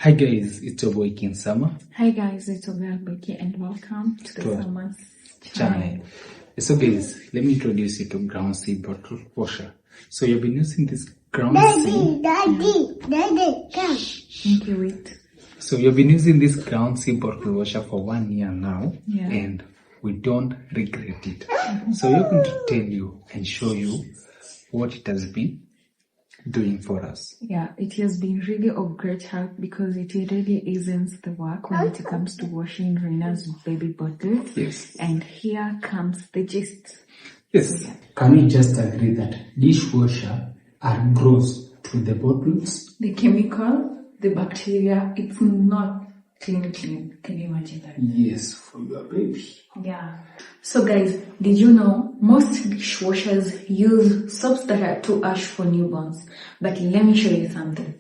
Hi guys, it's your boy King Summer. Hi guys, it's your girl Becky and welcome to the Summer's channel. So guys, let me introduce you to Grownsy Bottle Washer. So you've been using this Grownsy... Daddy, come. Thank you, wait. So you've been using this Grownsy Bottle Washer for 1 year now, and we don't regret it. So we're going to tell you and show you what it has been doing for us. Yeah, it has been really of great help because it really eases the work when it comes to washing Rena's baby bottles. Yes. And here comes the gist. Yes. So, Can we just agree that dishwasher are gross to the bottles? the chemical, the bacteria, it's not clean. Can you imagine that? Yes, for your baby. Yeah. So guys, did you know most dishwashers use soaps that are too harsh for newborns? But let me show you something.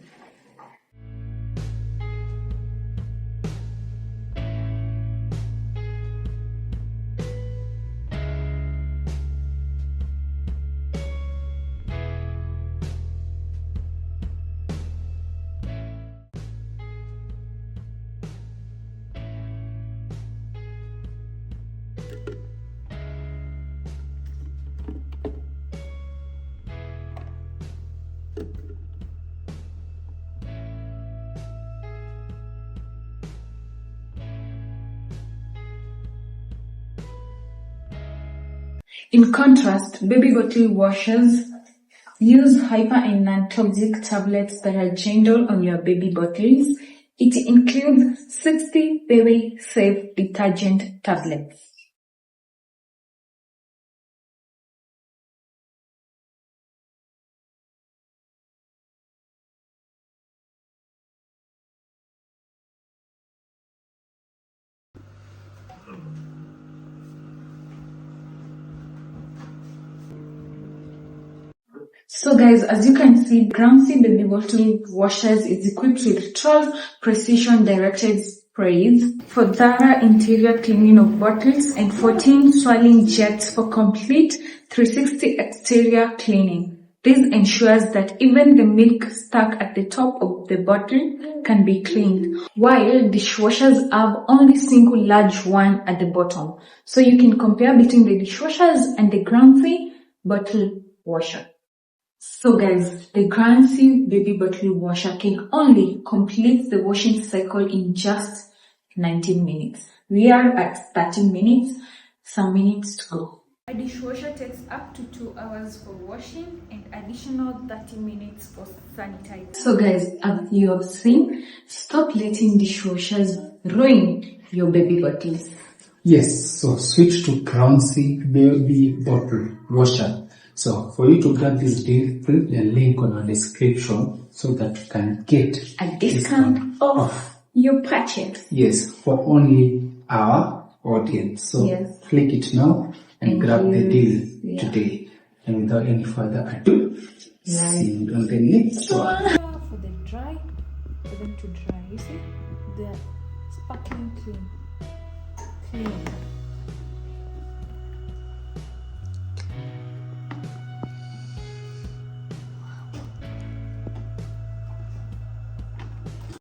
In contrast, baby bottle washers use hyper and non-toxic tablets that are gentle on your baby bottles. It includes 60 baby safe detergent tablets. So guys, as you can see, Grownsy baby bottle washers is equipped with 12 precision directed sprays for thorough interior cleaning of bottles and 14 swirling jets for complete 360 exterior cleaning. This ensures that even the milk stuck at the top of the bottle can be cleaned, while dishwashers have only single large one at the bottom. So you can compare between the dishwashers and the Grownsy bottle washer. So guys, the Grownsy baby bottle washer can only complete the washing cycle in just 19 minutes. We are at 30 minutes, some minutes to go. A dishwasher takes up to 2 hours for washing and additional 30 minutes for sanitizing. So guys, as you have seen, stop letting dishwashers ruin your baby bottles. Yes, so switch to Grownsy baby bottle washer. So for you to grab this deal, click the link on our description so that you can get a discount off your purchase. Yes, for only our audience. So click it now and grab the deal today. And without any further ado, see you on the next one. For the dry, for them to dry, you see, they're sparkling clean.